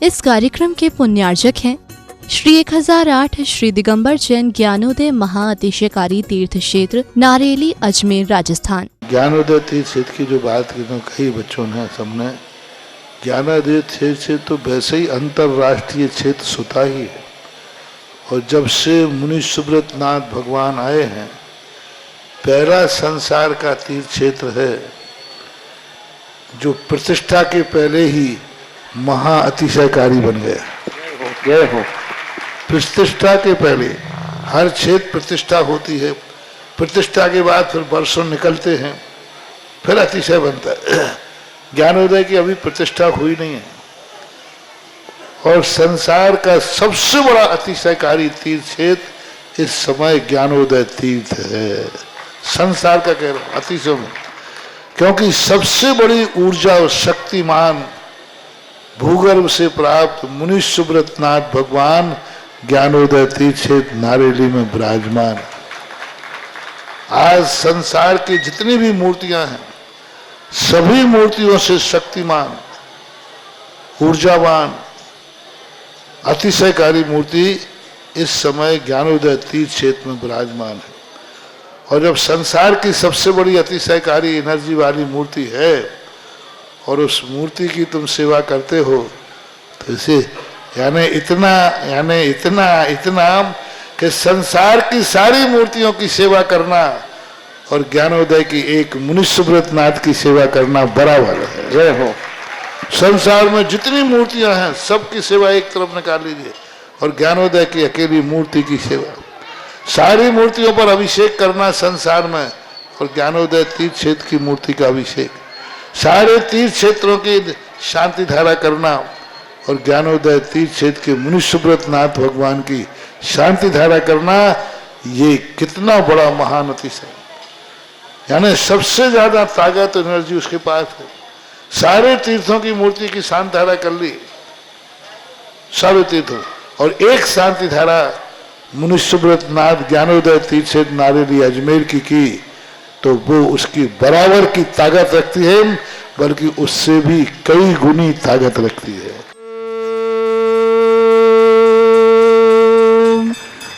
इस कार्यक्रम के पुण्यार्जक हैं श्री 1008 श्री दिगंबर जैन ज्ञानोदय महाअतिशयकारी तीर्थ क्षेत्र नारेली अजमेर राजस्थान। ज्ञानोदय तीर्थ क्षेत्र की जो बात की तो कई बच्चों ने सबने ज्ञानोदय क्षेत्र तो वैसे ही अंतर्राष्ट्रीय क्षेत्र सुता ही है। और जब से मुनि सुब्रत नाथ भगवान आए हैं, पहला संसार का तीर्थ क्षेत्र है जो प्रतिष्ठा के पहले ही महाअतिशयकारी बन गया। प्रतिष्ठा के पहले हर क्षेत्र प्रतिष्ठा होती है, प्रतिष्ठा के बाद फिर वर्षों निकलते हैं, फिर अतिशय बनता है। ज्ञानोदय की अभी प्रतिष्ठा हुई नहीं है और संसार का सबसे बड़ा अतिशयकारी तीर्थ क्षेत्र इस समय ज्ञानोदय तीर्थ है। संसार का कह रहा हूं अतिशय में, क्योंकि सबसे बड़ी ऊर्जा और शक्तिमान भूगर्भ से प्राप्त मुनि सुब्रत नाथ भगवान ज्ञानोदय तीर्थ क्षेत्र नारेली में विराजमान। आज संसार की जितनी भी मूर्तियां हैं, सभी मूर्तियों से शक्तिमान, ऊर्जावान, अतिशयकारी मूर्ति इस समय ज्ञानोदय तीर्थ क्षेत्र में विराजमान है। और जब संसार की सबसे बड़ी अतिशयकारी एनर्जी वाली मूर्ति है और उस मूर्ति की तुम सेवा करते हो, तो इसे यानी इतना कि संसार की सारी मूर्तियों की सेवा करना और ज्ञानोदय की एक मुनि सुब्रत नाथ की सेवा करना बराबर है। जय हो। संसार में जितनी मूर्तियां हैं सबकी सेवा एक तरफ निकाल लीजिए और ज्ञानोदय की अकेली मूर्ति की सेवा। सारी मूर्तियों पर अभिषेक करना संसार में और ज्ञानोदय तीर्थ क्षेत्र की मूर्ति का अभिषेक। सारे तीर्थ क्षेत्रों की शांति धारा करना और ज्ञानोदय तीर्थ क्षेत्र के मुनि सुब्रत नाथ भगवान की शांति धारा करना, ये कितना बड़ा महान अतिशय। यानी सबसे ज्यादा ताकत एनर्जी उसके पास है। सारे तीर्थों की मूर्ति की शांति धारा कर ली, सारे तीर्थों, और एक शांति धारा मुनि सुब्रत नाथ ज्ञानोदय तीर्थ क्षेत्र नारेली अजमेर की तो वो उसकी बराबर की ताकत रखती है, बल्कि उससे भी कई गुनी ताकत रखती है।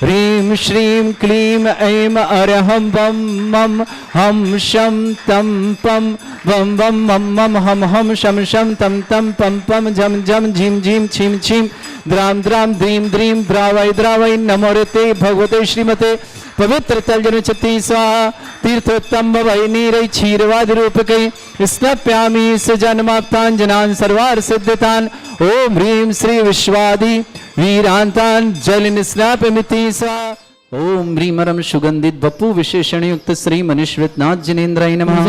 ह्रीं श्रीं क्लीं ऐं अरहं बम मम हम शम तम पम वम वम मम मम हम शम शम तम तम पम पम झम झम झिम झिम छिम छिम द्राम द्राम द्रीम द्रीम द्रावय द्रावय नमोरते भगवते श्रीमते पवित्र तलजन चती स्वाहा तीर्थोत्तम वै नीरै क्षीरवाद रूपकै स्नप्यामि सजन्माप्ताञ्जनान् सर्वार सिद्धतान् ओम ह्रीं श्री विश्वादि वीरांतान जल निस्नापमिति स्वाहा। ओम ह्रीमरम सुगंधित बपु विशेषण युक्त श्री मनीश्वत नाथ जिनेन्द्राय नमः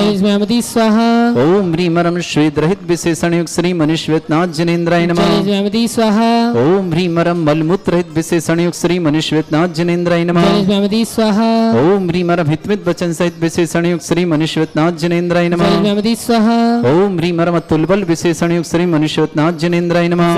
स्वाहा। ओम ह्रीमरम श्वेत रहित विशेषण युक्त श्री मनीश्वत नाथ जिनेन्द्राय नमः स्वाहा। ओम ह्रीमरम मलमूत्र रहित विशेषण युक्त श्री मनीश्वत नाथ जिनेन्द्राय नमः स्वाहा। ओम ह्रीमरम हितमित वचन सहित विशेषण युक्त श्री मनीश्वत नाथ जिनेन्द्राय नमः स्वाहा। ओम ह्रीमरम अतुलबल विशेषण युक्त श्री मनीश्वत नाथ जिनेन्द्राय नमः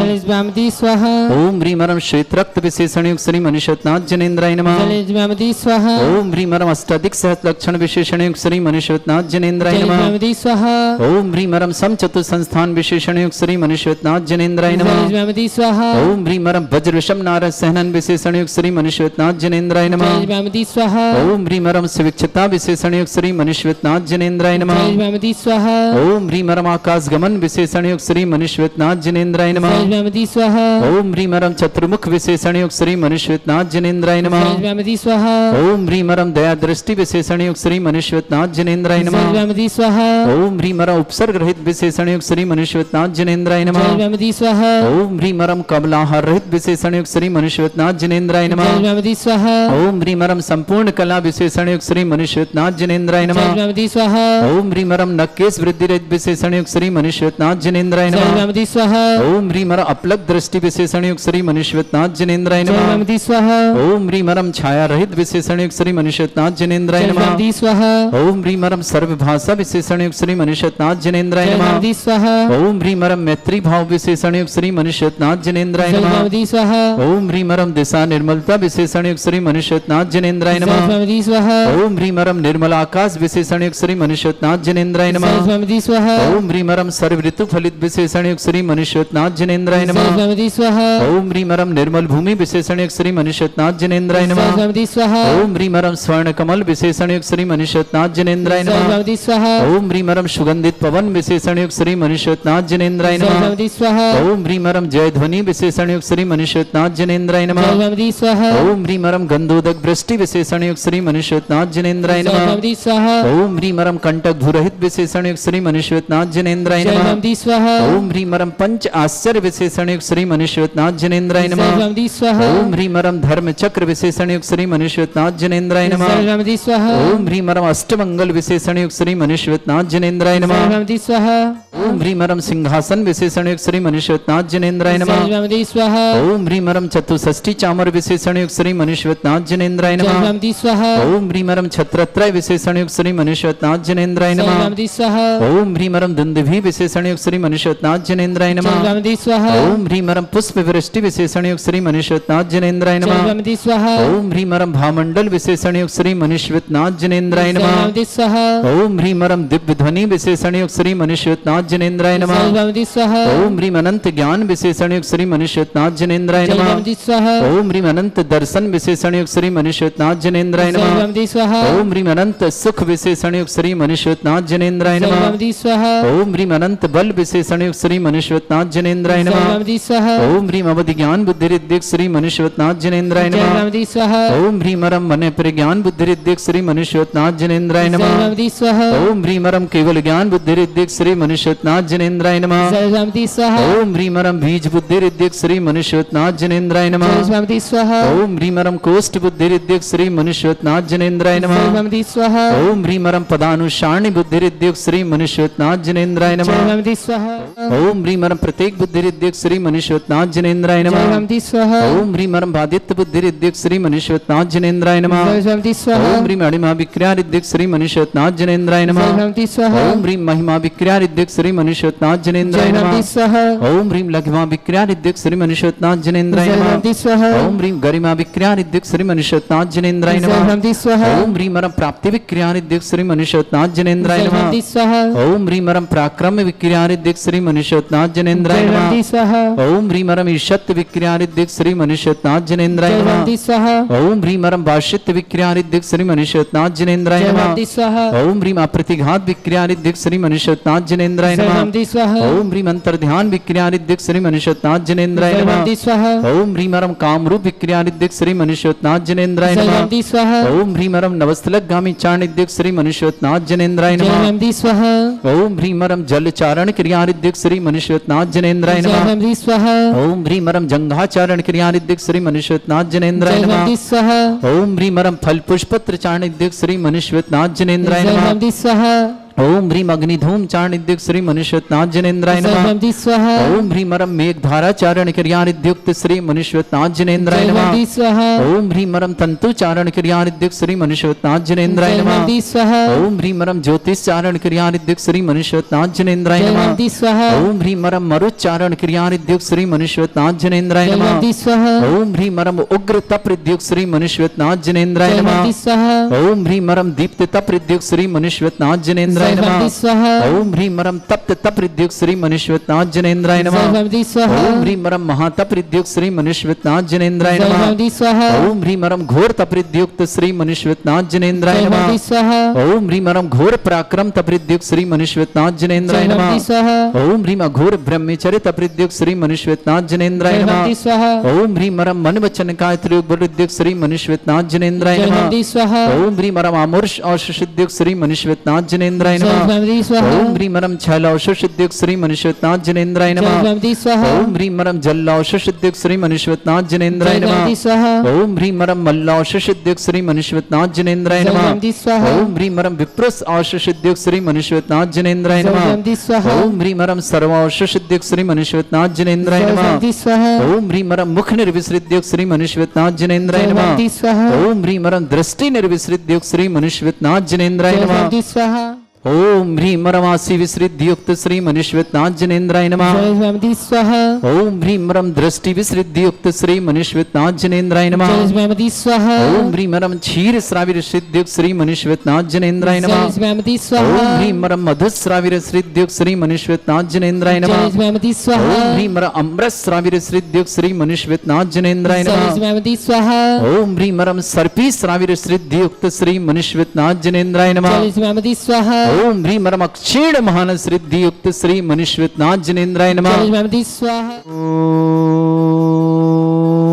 स्वाहा। ओम ह्रीमरम श्वेत रक्त विशेषण युक्त श्री मनीश्वत नाथ जिनेन्द्राय नमः स्वाहा। ओम ह्रीमरम अष्टाधिक सहत लक्षण विशेषण युक्त श्री मनीश्वत नाथ जिनेन्द्राय नमः स्वाहा। ओम ह्रीमरम सम चतुर संस्थान विशेषण युक्त श्री मनीश्वत नाथ जिनेन्द्राय नमः स्वाहा। ओम ह्रीमरम वज्र विषम नारद सहनन विशेषण युक्त श्री मनीश्वत नाथ जिनेन्द्राय नमः स्वाहा। ओम ह्रीमरम सुविक्षता विशेषण युक्त श्री मनीश्वत नाथ जिनेन्द्राय नमः स्वाहा। ओम ह्रीमरम आकाश गमन विशेषण युक्त श्री मनीश्वत नाथ जिनेन्द्राय नमः स्वाहा। ओम ह्रीमरम चतुर्मुख विशेषण युक्त श्री मनीश्वत नाथ जिनेन्द्राय नमः स्वाहा। ओम ह्रीमरम दया दृष्टि विशेषण युक्त श्री मनीश्वत नाथ जिनेन्द्राय नमः स्वाहा। ओम ह्रीमरम उपसर्ग रहित विशेषण युक्त श्री मनीश्वत नाथ जिनेन्द्राय नमः स्वाहा। ओम ह्रीमरम कमलाहार रहित विशेषण युक्त श्री मनीश्वत नाथ जिनेन्द्राय नमः स्वाहा। ओम ह्रीमरम संपूर्ण कला विशेषण युक्त श्री मनीश्वत नाथ जिनेन्द्राय नमः स्वाहा। ओम ह्रीमरम नक्केश वृद्धि रहित विशेषण युक्त श्री मनीश्वत नाथ जिनेन्द्राय नमः स्वाहा। ओम ह्रीमरम अपलक दृष्टि विशेषण युक्त श्री मनीश्वत नाथ जिनेन्द्राय नमः स्वाहा। ओम ह्रीमरम छाया रहित विशेषण युक्त श्री मनुष्यनाथ जिनेन्द्राय जय नमः। भगवती स्वाहा ओम ह्रीं मरम सर्वभाषा विशेषण युक्त श्री मनुष्यनाथ जिनेन्द्राय जय नमः। भगवती स्वाहा ओम ह्रीं मरम मैत्री भाव विशेषण युक्त श्री मनुष्यनाथ जिनेन्द्राय जय नमः। भगवती स्वाहा ओम ह्रीं मरम दिशा निर्मलता विशेषण युक्त श्री मनुष्यनाथ जिनेन्द्राय जय नमः। भगवती स्वाहा ओम ह्रीं मरम निर्मल आकाश विशेषण युक्त श्री मनुष्यनाथ जिनेन्द्राय जय नमः। भगवती स्वाहा ओम ह्रीं मरम सर्व ऋतु फलित विशेषण युक्त श्री मनुष्यनाथ जिनेन्द्राय जय नमः। भगवती स्वाहा ओम ह्रीं मरम निर्मल भूमि विशेषण युक्त श्री मनुष्यनाथ जिनेन्द्राय जय नमः। भगवती स्वाहा ओम ह्रीं मरम स्वर्ण कमल विशेषण युक्त श्री मनुष्यनाथ जिनेन्द्राय जय नमः। भगवती स्वाहा ओम ह्रीं मरम सुगंधित पवन विशेषण युक्त श्री मनुष्यनाथ जिनेन्द्राय जय नमः। भगवती स्वाहा ओम ह्रीं मरम जय ध्वनि विशेषण युक्त श्री मनुष्यनाथ जिनेन्द्राय जय नमः। भगवती स्वाहा ओम ह्रीं मरम गंधोदक वृष्टि विशेषण युक्त श्री मनुष्यनाथ जिनेन्द्राय जय नमः। भगवती स्वाहा ओम ह्रीं मरम कंटक धुरहित विशेषण युक्त श्री मनुष्यनाथ जिनेन्द्राय जय नमः। भगवती स्वाहा ओम ह्रीं मरम पंच आश्चर्य विशेषण युक्त श्री मनुष्यनाथ जिनेन्द्राय जय नमः। भगवती स्वाहा ओम ह्रीं मरम धर्म चक्र विशेषण युक्त श्री मनुष्यनाथ जिनेन्द्राय नमः। जय भगवती स्वाहा ओम ह्रीं मरम अष्टमंगल विशेषण युक्त श्री मनुष्यनाथ जिनेन्द्राय जय नमः। भगवती स्वाहा ओम ह्रीं मरम सिंहासन विशेषण युक्त श्री मनुष्यनाथ जिनेन्द्राय जय नमः। भगवती स्वाहा ओम ह्रीं मरम चतुष्षष्टि चामर विशेषण युक्त श्री मनुष्यनाथ जिनेन्द्राय जय नमः। भगवती स्वाहा ओम ह्रीं मरम छत्रत्रय विशेषण युक्त श्री मनुष्यनाथ जिनेन्द्राय जय नमः। भगवती स्वाहा ओम ह्रीं मरम दुंदुभि विशेषण युक्त श्री मनुष्यनाथ जिनेन्द्राय जय नमः। भगवती स्वाहा ओम ह्रीं मरम पुष्प वृष्टि विशेषण युक्त श्री मनुष्यनाथ जिनेन्द्राय जय नमः। भगवती स्वाहा ओम ह्रीं मरम भामंडल विशेषण युक्त श्री मनुष्यनाथ जिनेन्द्राय जय नमः। भगवती स्वाहा ओम ह्रीं मरम दिव्य ध्वनि विशेषण युक्त श्री मनुष्यनाथ जिनेन्द्राय जय नमः। भगवती स्वाहा ओम ह्रीं अनंत ज्ञान विशेषण युक्त श्री मनुष्यनाथ जिनेन्द्राय जय नमः। भगवती स्वाहा ओम ह्रीं अनंत दर्शन विशेषण युक्त श्री मनुष्यनाथ जिनेन्द्राय जय नमः। भगवती स्वाहा ओम ह्रीं अनंत सुख विशेषण युक्त श्री मनुष्यनाथ जिनेन्द्राय जय नमः। भगवती स्वाहा ओम ह्रीं अनंत बल विशेषण युक्त श्री मनुष्यनाथ जिनेन्द्राय जय नमः। भगवती स्वाहा ओम ह्रीं अवधि ज्ञान बुद्धि रिद्धिक श्री मनुष्यनाथ जिनेन्द्राय जय नमः। भगवती स्वाहा ओम ह्रीं मरम मन प्रज्ञान बुद्धि रिद्धिक श्री मनुष्यनाथ जिनेन्द्राय जय नमः। भगवती स्वाहा ओम ह्रीं मरम केवल ज्ञान बुद्धि रिद्धिक श्री मनुष्यनाथ जिनेन्द्राय नमः। जय भगवती स्वाहा ओम ह्रीं मरम बीज बुद्धि रिद्धिक श्री मनुष्यनाथ जिनेन्द्राय जय नमः। भगवती स्वाहा ओम ह्रीं मरम कोष्ठ बुद्धि रिद्धिक श्री मनुष्यनाथ जिनेन्द्राय जय नमः। भगवती स्वाहा ओम ह्रीं मरम पदानुसारणी बुद्धि रिद्धिक श्री मनुष्यनाथ जिनेन्द्राय जय नमः। भगवती स्वाहा ओम ह्रीं मरम प्रत्येक बुद्धि रिद्धिक श्री मनुष्यनाथ जिनेन्द्राय जय नमः। भगवती स्वाहा ओम ह्रीं मरम बादित्य बुद्धि रिद्धिक श्री मनुष्यनाथ जिनेन्द्राय नमः। जय भगवती स्वाहा ओम ह्रीं अणिमा विक्रिया रिद्धिक श्री मनुष्यनाथ जिनेन्द्राय जय नमः। भगवती स्वाहा ओम ह्रीं महिमा विक्रिया रिद्धिक श्री मनुष्यनाथ जिनेन्द्राय जय नमः। भगवती स्वाहा ओम ह्रीं लघिमा विक्रिया रिद्धिक श्री मनुष्यनाथ जिनेन्द्राय जय नमः। भगवती स्वाहा ओम ह्रीं गरिमा विक्रिया रिद्धिक श्री मनुष्यनाथ जिनेन्द्राय जय नमः। भगवती स्वाहा ओम ह्रीं मरम प्राप्ति विक्रिया रिद्धिक श्री मनुष्यनाथ जिनेन्द्राय जय नमः। भगवती स्वाहा ओम ह्रीं मरम पराक्रम विक्रिया रिद्धिक श्री मनुष्यनाथ जिनेन्द्राय जय नमः। भगवती स्वाहा ओम ह्रीं मरम ईशत्व विक्रिया रिद्धिक श्री मनुष्यनाथ जिनेन्द्राय जय नमः। भगवती स्वाहा ओम ह्रीं मरम भाष्यत्व विक्रिया रिद्धिक श्री मनुष्यनाथ जिनेन्द्राय जय नमः। भगवती स्वाहा ओम ह्रीं अप्रतिघात विक्रिया रिद्धिक श्री मनुष्यनाथ जिनेन्द्राय जय नमः। भगवती स्वाहा ओम ह्रीं अंतर्ध्यान विक्रिया रिद्धिक श्री मनुष्यनाथ जिनेन्द्राय जय नमः। भगवती स्वाहा ओम ह्रीं मरम कामरूप विक्रिया रिद्धिक श्री मनुष्यनाथ जिनेन्द्राय जय नमः। भगवती स्वाहा ओम ह्रीं मरम नवस्थलक गामी चारण रिद्धिक श्री मनुष्यनाथ जिनेन्द्राय जय नमः। भगवती स्वाहा ओम ह्रीं मरम जल चारण क्रिया रिद्धिक श्री मनुष्यनाथ जिनेन्द्राय जय नमः। भगवती स्वाहा ओम ह्रीं मरम जंघाचारण क्रिया रिद्धिक श्री मनुष्यनाथ जिनेन्द्राय जय नमः। भगवती स्वाहा ओम ह्रीं मरम फल पुष्पत्र चारण रिद्धिक श्री मनुष्यनाथ जिनेन्द्राय जय नमः। भगवती स्वाहा ओम ह्रीं अग्निधूम चारण रिद्धिक श्री मनुष्यनाथ जिनेन्द्राय जय नमः। भगवती स्वाहा ओम ह्रीं मरम मेघधारा चारण क्रिया रिद्युक्त श्री मनुष्यनाथ जिनेन्द्राय जय नमः। भगवती स्वाहा ओम ह्रीं मरम तंतु चारण क्रिया रिद्युक्त श्री मनुष्यनाथ जिनेन्द्राय जय नमः। भगवती स्वाहा ओम ह्रीं मरम ज्योतिष चारण क्रिया रिद्युक्त श्री मनुष्यनाथ जिनेन्द्राय जय नमः। भगवती स्वाहा ओम ह्रीं मरम मरुच्चारण क्रिया रिद्युक्त श्री मनुष्यनाथ जिनेन्द्राय जय नमः। भगवती स्वाहा ओम ह्रीं मरम उग्र तप रिद्युक्त श्री मनुष्यनाथ जिनेन्द्राय जय नमः। भगवती स्वाहा ओम ह्रीं मरम दीप्त तप रिद्युक्त श्री मनुष्यनाथ जिनेन्द्राय जय नमः। भगवती स्वाहा ओम ह्रीं मरम तप्त तप रिद्युक्त श्री मनुष्यनाथ जिनेन्द्राय जय नमः। भगवती स्वाहा ओम ह्रीं मरम महातप रिद्युक्त श्री मनुष्यनाथ जिनेन्द्राय जय नमः। भगवती स्वाहा ओम ह्रीं मरम घोर तप रिद्युक्त श्री मनुष्यनाथ जिनेन्द्राय जय नमः। भगवती स्वाहा ओम ह्रीं मरम घोर पराक्रम तप रिद्युक्त श्री मनुष्यनाथ जिनेन्द्राय जय नमः। भगवती स्वाहा ओम ह्रीं अघोर ब्रह्मचर्य तप रिद्युक्त श्री मनुष्यनाथ जिनेन्द्राय जय नमः। भगवती स्वाहा ओम ह्रीं मरम मन वचन काय त्रियुग रिद्युक्त श्री मनुष्यनाथ जिनेन्द्राय जय नमः। भगवती स्वाहा ओम ह्रीं मरम आमुर्ष और सिद्युक्त श्री मनुष्यनाथ जिनेन्द्राय नमः। स्वामी स्वाहा ओम ह्रीं मरम छैलौषधिद्युक्त श्री मनुष्यनाथ जनेन्द्राय नमः। स्वामी स्वाहा ओम ह्रीं मरम जल्लौषधिद्युक्त श्री मनुष्यनाथ जनेन्द्राय नमः। स्वामी स्वाहा ओम ह्रीं मरम मल्लौषधिद्युक्त श्री मनुष्यनाथ जनेन्द्राय नमः। स्वामी स्वाहा ओम ह्रीं मरम विप्रस औषधिद्युक्त श्री मनुष्यनाथ जनेन्द्राय नमः। स्वामी स्वाहा ओम ह्रीं मरम सर्वौषधिद्युक्त श्री मनुष्यनाथ जनेन्द्राय नमः। स्वामी स्वाहा ओम ह्रीं मरम मुख निर्विसृद्युक्त श्री मनुष्यनाथ जनेन्द्राय नमः। स्वामी स्वाहा ओम ह्रीं मरम दृष्टि निर्विसृद्युक्त श्री मनुष्यनाथ जनेन्द्राय नमः। स्वामी स्वाहा ओम ह्रीं मरमासी विसृद्युक्त श्री मनुष्यनाथ जनेन्द्राय नमः। स्वामी स्वाहा ओम ह्रीं मरम दृष्टि विसृद्युक्त श्री मनुष्यनाथ जनेन्द्राय नमः। स्वामी स्वाहा ओम ह्रीं मरम क्षीर श्राविर श्रीद्युक्त श्री मनुष्यनाथ जनेन्द्राय नमः। स्वामी ओम स्वाहा ह्रीं मरम मधुश्राविर श्रीद्युक्त श्री मनुष्यनाथ जनेन्द्राय नमः। स्वामी स्वाहा ओम ह्रीं मरम अमृत श्राविर श्रीद्युक्त श्री मनुष्यनाथ जनेन्द्राय नमः। स्वामी स्वाहा ओम ह्रीं मरम सर्पी श्राविर श्रीद्युक्त श्री मनुष्यनाथ जनेन्द्राय नमः। स्वामी स्वाहा ओम ह्रीं मरम अक्षीण महान श्रीद्युक्त श्री मनुष्यनाथ जनेन्द्राय नमः। स्वामी स्वाहा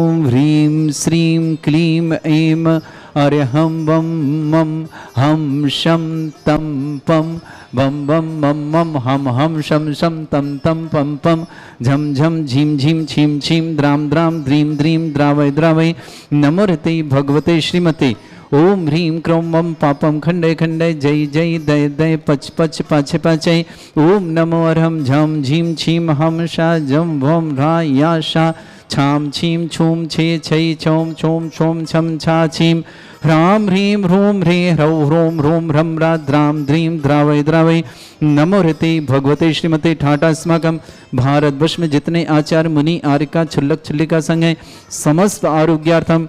ओम ह्रीं श्रीं क्लीं ऐं अरहं वं मं हम शं तं पं बम बम मम मम हम शम शम तम तम पम पम झम झम झीम झीम छीम छीम द्राम द्राम द्रीम द्रीम द्रावय द्रावय नमो रते भगवते श्रीमते ओम ह्रीं क्रों मम पापम खंडे खंडे जय जय दय दय पच पच पाछे पाचे ओम नमो अरहम झम झीम छीम हम शा जम भम रा या शा छाम छीम छूम छे छै छौम छोम छोम छम छा छीम ह्रां ह्रीं ह्रूं ह्रीं ह्रौं ह्रों ह्रूं ह्रं रा द्रां द्रीं द्रावय द्रावय नमो रते भगवते श्रीमते ठाटा अस्माकं भारतवर्ष में जितने आचार्य मुनि आर्यका छुल्लक छुल्लिका संघ हैं समस्त आरोग्यार्थम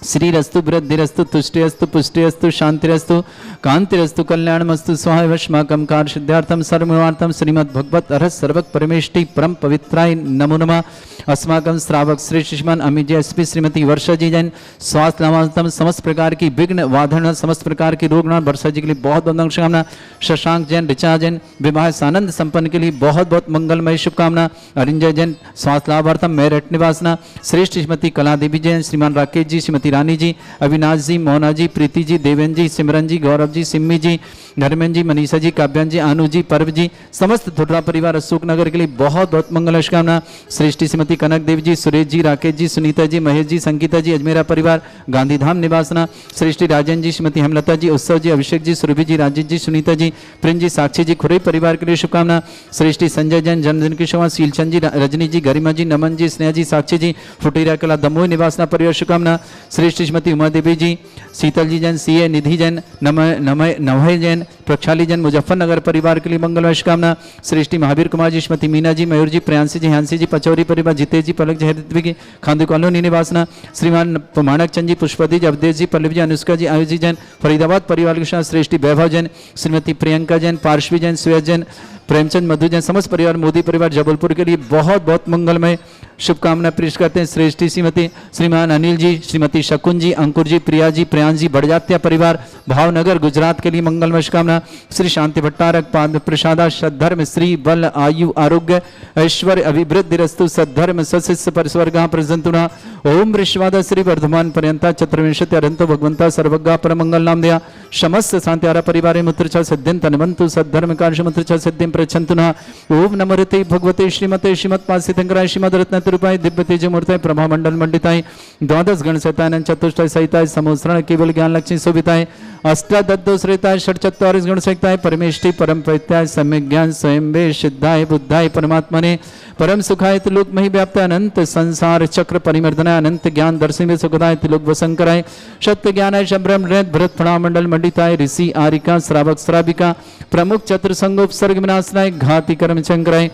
श्रीरस्तु वृद्धिरस्तु तुष्टिरस्तु पुष्टिरस्तु शांतिरस्तु कांतिरस्तु कल्याणमस्तु स्वाहा वश्माकं कार्यसिद्ध्यार्थं सर्वमर्वार्थं श्रीमद् भगवत अरहत सर्वक परमेष्टि परम पवित्राय नमो नमः। अस्माकं श्रावक श्री श्रीमान अमित जी एसपी श्रीमती वर्षा जी जैन स्वास्थ्य लाभार्थम समस्त प्रकार की विघ्न वाधन समस्त प्रकार की रोग वर्षा जी के लिए बहुत बहुत शुभकामना। शशांक जैन ऋचा जैन विवाह आनंद संपन्न के लिए बहुत बहुत मंगलमय शुभकामना। अरिंजय जैन स्वास्थ्य लाभार्थम मेरठ निवासना। श्रेष्ठ श्रीमती कला देवी जैन श्रीमान राकेश जी श्रीमती रानी जी अविनाश जी मोहना जी प्रीति जी देवेंद्र जी सिमरन जी गौरव जी सिम्मी जी धर्मेंद्र जी मनीषा जी काव्यान जी आनु जी पर्व जी समस्त धुर्रा परिवार अशोक नगर के लिए बहुत बहुत मंगल शुभकामना। श्रेष्ठी श्रीमती कनक देवी जी सुरेश जी राकेश जी सुनीता जी महेश जी संगीता जी अजमेरा परिवार गांधीधाम निवासना। श्रेष्ठी राजन जी श्रीमती हेमलता जी उत्सव जी अभिषेक जी सुरभि जी राजेश जी सुनीता जी प्रिंस जी साक्षी जी खुरई परिवार के लिए शुभकामना। श्रेष्ठी संजय जैन जन्मदिन की शुभकामना। शीलचंद जी रजनी जी गरिमा जी नमन जी स्नेहा जी साक्षी जी फुटेरा कला दमोह निवासना परिवार शुभकामना। श्रेष्ठ श्रीमती उमा देवी जी शीतल जी जैन सीए निधि जैन नवय जैन प्रक्षाली जैन मुजफ्फरनगर परिवार के लिए मंगलमय शुभकामना। श्रेष्ठी महावीर कुमार जी श्रीमती मीना जी मयूर जी प्रियांशी जी ह्यांसी जी पचौरी परिवार जितेश जी पलक जी हरिद्वी की खांदू कॉलोनी निवासना। श्रीमान माणक चंद जी पुष्पति जी अवधेश जी पल्लवी जी अनुष्का जी आयुष जी जैन फरीदाबाद परिवार के साथ श्रेष्ठी वैभव जैन श्रीमती प्रियंका जैन पार्श्वी जैन सुयस जैन प्रेमचंद मधु जैन समस्त परिवार मोदी परिवार जबलपुर के लिए बहुत बहुत मंगलमय शुभकामना पेश करते हैं। श्रेष्ठी श्रीमती श्रीमान अनिल जी श्रीमती शकुन जी अंकुर जी प्रिया जी प्रियांश जी बड़जात्या परिवार भावनगर गुजरात के लिए मंगलमय शुभकामना। श्री शांति भट्टारक पाद प्रसादा सद्धर्म श्री बल आयु आरोग्य ऐश्वर्य अभिवृद्धि रस्तु सद्धर्म सशिष्य परिस्वर्गा प्रजंतुना ओम ऋषवाद श्री वर्धमान पर्यंता चतुर्विंशति अरंतो भगवंता सर्वज्ञा परमंगल नाम दया समस्त शांत्यारा परिवारे मुत्रचा सिद्धिं तन्वन्तु सद्धर्म कार्य मुत्रचा सिद्धिं प्रचंतुना ओम नमो रते भगवते श्रीमते श्रीमत्पासितंकराय श्रीमद रत्नतरूपाय दिव्य तेज मूर्ताय प्रभा मंडल मंडिताय द्वादश गण सहिताय चतुष्टय सहिताय समोसरण केवल ज्ञान लक्ष्मी शोभिताय अष्टादशोश्रिताय षट्चत्वारिश गण सहिताय परमेष्टि परम प्रत्याय सम्यक ज्ञान स्वयं वे सिद्धाय बुद्धाय परमात्मने परम सुखाय त्रिलोक मही व्याप्त अनंत संसार चक्र परिमर्दनाय अनंत ज्ञान दर्शन सुखदाय त्रिलोक वसंकराय सत्य ज्ञानाय शब्रम भरत फणा मंडल मंडिताय ऋषि आरिका श्रावक श्राविका प्रमुख चतुर संगोपसर्ग विनाशनाय घाति कर्म चंकराय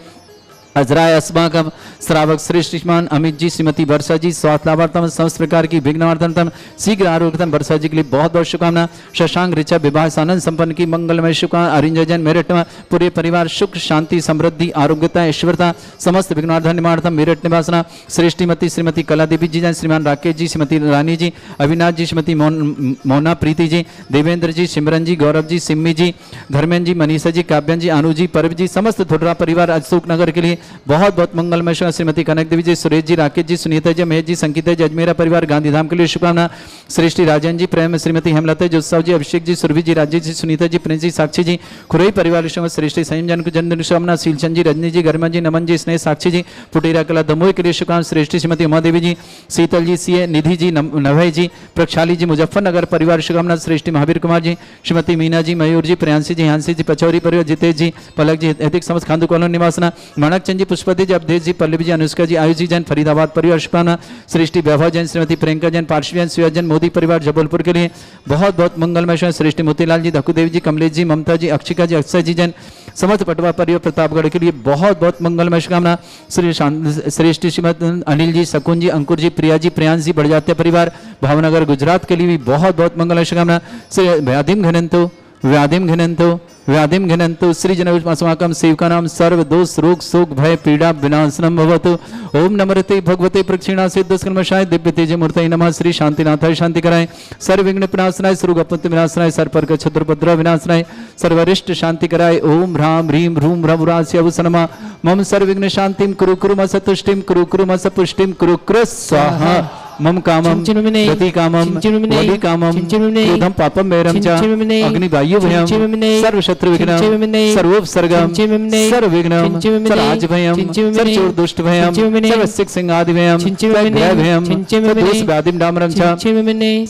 अजराय अस्माकम श्रावक श्रेष्ठ श्रीमान अमित जी श्रीमती वर्षा जी स्वास्थ्य लाभार्थम समस्त प्रकार की विघ्नवार्धनतम शीघ्र आरोग्यतम वर्षा जी के लिए बहुत बहुत शुभकामना। शशांक ऋचा विवाह आनंद संपन्न की मंगलमय शुभकामना। अरिंजय जैन मेरठ में पूरे परिवार सुख शांति समृद्धि आरोग्यता ऐश्वर्यता समस्त विघ्नवार्धन निवार्थम मेरठ निवासना। श्रेष्ठीमती श्रीमती कला देवी जी जैन श्रीमान राकेश जी श्रीमती रानी जी अविनाश जी श्रीमती मोना प्रीति जी देवेंद्र जी सिमरन जी गौरव जी सिम्मी जी धर्मेंद्र जी मनीषा जी काव्यन जी आनु जी पर्व जी समस्त धुर्रा परिवार अशोक नगर के लिए बहुत बहुत मंगलमय श्रीमती कनक देवी जी, सुरेश जी, राकेश जी, सुनीता जी, महेश जी, संगीता जी, अजमेरा परिवार गांधीधाम के लिए शुभकामना। श्रेष्ठी राजन जी, प्रेम श्रीमती हेमलता जी, उत्सव जी, अभिषेक जी, सुरभि जी, राजेश जी, सुनीता जी, प्रिंस जी, साक्षी जी, खुरई परिवार श्रेष्ठी संयम जन को जन्मदिन शुभकामना। सीलचंद जी, रजनी जी, गरिमा जी, नमन जी, स्नेह, साक्षी जी, पुटेरा कला दमोह के लिए शुभकामना। श्रेष्ठी श्रीमती उमा देवी जी, शीतल जी, सीए, निधि जी, नभय जी, प्रक्षाली जी, मुजफ्फरनगर परिवार शुभकामना। श्रेष्ठी महावीर कुमार जी, श्रीमती मीना जी, मयूर जी, प्रियांशी जी, हांसी जी, पचौरी परिवार, जितेश जी, पलक जी, ऐतिक समझ खांदू कॉलोनी निवासना। माणक चंद जी, पुष्पति जी, अवधेश जी, पल्लवी जी, अनुष्का जी, आयुष जी जैन फरीदाबाद परिवार शुभकामना। श्रेष्ठी वैभव जैन, श्रीमती प्रियंका जैन, पार्श्वी जैन, सुया जैन, मोदी परिवार जबलपुर के लिए बहुत बहुत मंगलमय। श्रेष्ठी मोतीलाल जी, धकुदेव जी, कमलेश जी, ममता जी, अक्षिका जी, अक्षय जी जैन, समस्त पटवा परिवार प्रतापगढ़ के लिए बहुत बहुत मंगलमय शुभकामना। श्रेष्ठी श्रीमती अनिल जी, शकुन जी, अंकुर जी, प्रिया जी, प्रियांश जी, बढ़जात्या परिवार भावनगर गुजरात के लिए भी बहुत बहुत मंगलमय शुभकामना। श्री व्याधिम घिनंतु श्री जनमाकम सेवका नाम सर्व दोष रोग शोक भय पीड़ा विनाशनम भवतु। ओम नमरते भगवते प्रक्षिणा सिद्धस्कर्मशाय दिव्य तेज मूर्तये नमः। श्री शांतिनाथाय शांति कराय, सर्व विघ्न विनाशनाय, सर्वगपत्ति विनाशनाय, सर्पर्क छत्रपद्र विनाशनाय, सर्वरिष्ट शांति कराय। ओम ह्राम ह्रीम ह्रूम ह्रवरास्य अवसनमा मम सर्व विघ्न शांतिम कुरु कुरु मस तुष्टिम कुरु कुरु मस पुष्टिम कुरु कुरु स्वाहा। मम कामम गति कामम वली कामम क्रोधम पापम मेरम च अग्निवायु भयम सर्व शत्रु विघ्नम सर्वोपसर्गम सर्व विघ्नम सर्वाज भयम सर्व दुष्ट भयम सर्व सिक सिंहादि भयम ग्रह भयम दोष व्याधिम डामरम च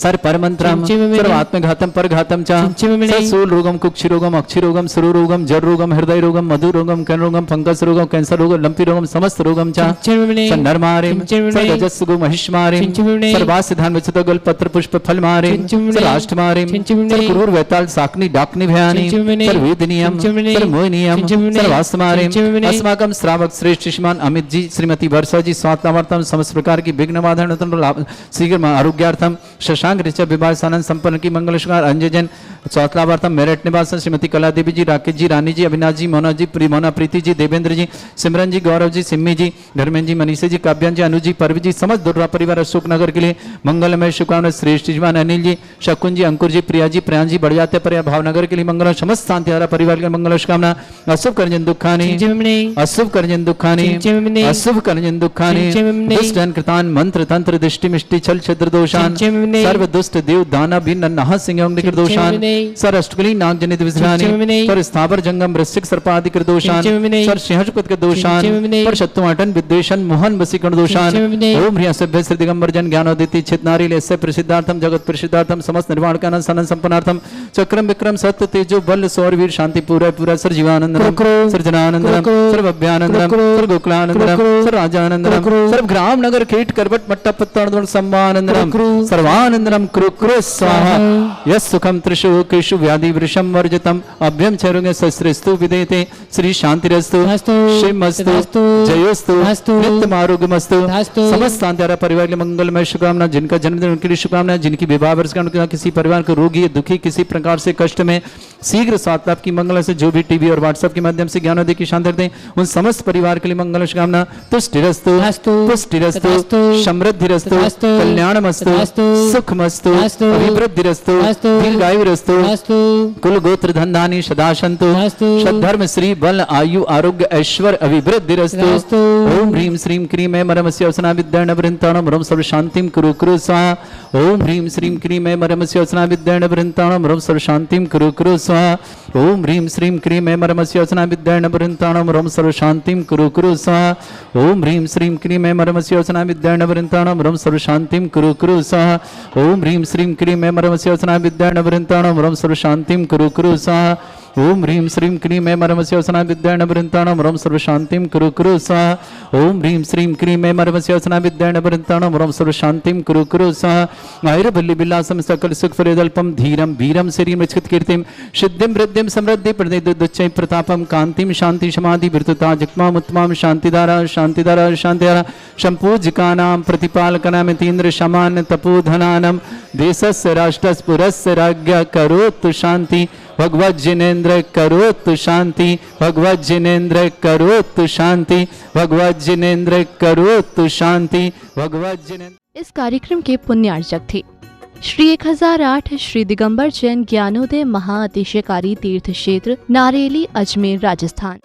सर्व परमंत्रम सर्व आत्मघातम परघातम च सर्व सूल रोगम कुक्षि रोगम अक्षि रोगम सुरु रोगम जर रोगम हृदय रोगम मधु रोगम कर्ण रोगम फंगस रोगम कैंसर रोगम लंपी रोगम समस्त रोगम च नरमारिम सर्व गजस्सु गो महिष्मारिम सर्वास्य धान विचत गल पत्र पुष्प फल मारे सर्वाष्ट मारे सर्वक्रूर वैताल साकनी डाकनी भयानी सर्वेदनियम सर्वमोहनियम सर्वास्त मारे अस्माकम श्रावक श्रेष्ठ श्रीमान अमित जी, श्रीमती वर्षा जी, स्वात्मार्थम समस्त प्रकार की विघ्न बाधन शीघ्र आरोग्यार्थम शशांक ऋषभ विवाह सानंद संपन्न की मंगल शुकार अंजय जैन चौथलावार्थम मेरठ निवास श्रीमती कला देवी जी, राकेश जी, रानी जी, अविनाश जी, मोना जी, मोना प्रीति जी, देवेंद्र जी, सिमरन जी, गौरव जी, सिम्मी जी, धर्मेंद्र जी, मनीषा जी, काव्यान जी, अनु जी, परवी जी, समस्त दुर्गा परिवार अशोक नगर के लिए मंगलमय शुभकामना। श्रेष्ठ जवान अनिल जी, शकुन जी, अंकुर जी, प्रिया जी, प्रयान जी, बढ़जाते परिवार भावनगर के लिए मंगल, समस्त शांतिहारा परिवार के मंगल शुभकामना। अशुभ करजन दुखानी अशुभ करजन दुखानी अशुभ करजन दुखानी दुष्ट कृतान मंत्र तंत्र दृष्टि मिष्टि छल छिद्र दोषान सर्व दुष्ट देव दानव भी नन्हा सिंह निकृत दोषान सर अष्टकली नाग जनित विषानी पर स्थावर जंगम वृश्चिक सर्पादि कृत दोषान सर सिंहकुत के दोषान पर शत्रुआटन विद्वेषण मोहन वसीकरण दोषान ओम ह्रिया सभ्य श्री दिगंबर जन ज्ञानोदिति चितनारी लेस्य प्रसिद्धार्थम जगत प्रसिद्धार्थम समस्त निर्वाण का सनन संपन्नार्थम चक्रम विक्रम सत्य तेजो बल सौर वीर शांति पूरा पूरा सर जीवानंदनम सृजनानंदनम सर्व अभ्यानंदनम सर्व गोकुलानंदनम सर्व राजानंदनम सर्व ग्राम नगर कीट करवट मट्टा पत्तन सम्मानंदनम सर्वानंदनम कुरु कुरु स्वाहा। यस सुखम त्रिषु केशु व्याधि वृषम वर्जितम अभ्यम चरुंगे सस्त्रस्तु विदेते श्री शांतिरस्तु शिवमस्तु जयोस्तु नित्यम आरोग्यमस्तु समस्त शांतिहारा परिवार के मंगलमय शुभकामना। जिनका जन्मदिन उनके लिए शुभकामना, जिनकी विवाह वर्षगांठ किसी परिवार को रोगी दुखी किसी प्रकार से कष्ट में शीघ्र स्वास्थ्य लाभ की मंगल से जो भी टीवी और व्हाट्सएप के माध्यम से ज्ञानोदय की शांति दें उन समस्त परिवार के लिए मंगल शुभकामना। तुष्टिरस्तु पुष्टिरस्तु समृद्धिरस्तु कल्याणमस्तु सुखमस्तु अभिवृद्धिरस्तु दीर्घायुरस्तु कुल गोत्र धन धानी सदा सन्तु सद्धर्म श्री बल आयु आरोग्य ऐश्वर्य अभिवृद्धिरस्तु। ओम ह्रीम श्रीम क्रीम मरमस्य अवसना विद्याण वृंताणम रम सर्व शांतिम कुरु कुरु स्वाहा। ओम ह्रीम श्रीम क्रीम मरमस्य अवसना विद्याण वृंताणम रम सर्व शांतिम कुरु कुरु स्वाहा। ओम ह्रीम श्रीम क्रीम मरमस्य अवसना विद्याण वृंताणम रम सर्व शांतिम कुरु कुरु स्वाहा। ओम ह्रीम श्रीम क्रीम मरमस्य अवसना विद्याण वृंताणम रम सर्व शांतिम कुरु कुरु स्वाहा। ओम ह्रीम श्रीम क्रीम मरमस्य अवसना विद्याण वृंताणम रम सर्व शांतिम कुरु कुरु स्वाहा। ओम ह्रीम श्रीम क्रीम मरमस्य अवसना विद्याण वृंताणम रम सर्व शांतिम कुरु कुरु स्वाहा। ओम ह्रीम श्रीम क्रीम मरमस्य अवसना विद्याण वृंताणम रम सर्व शांतिम कुरु कुरु स्वाहा। आयुर्बल्ली विलासम सकल सुख फलेदल्पम धीरम वीरम श्रीम रक्षित कीर्तिम सिद्धिम वृद्धिम समृद्धि प्रदेदुच्चै प्रतापम कांतिम शांति समाधि वृत्तता जक्माम उत्तमाम शांतिधारा शांतिधारा शांतिधारा संपूज्यकानां प्रतिपालकनां तीन्द्र शमान तपोधनानं देशस्य राष्ट्रस्य पुरस्य राज्ञ करोतु शांति भगवत जिनेन्द्र करोतु शांति भगवत जिनेन्द्र करोतु शांति भगवत जिनेन्द्र करोतु शांति भगवत जिनेन्द्र। इस कार्यक्रम के पुण्यार्चक थे श्री 1008 श्री दिगंबर जैन ज्ञानोदय महाअतिशयकारी तीर्थ क्षेत्र नारेली अजमेर राजस्थान।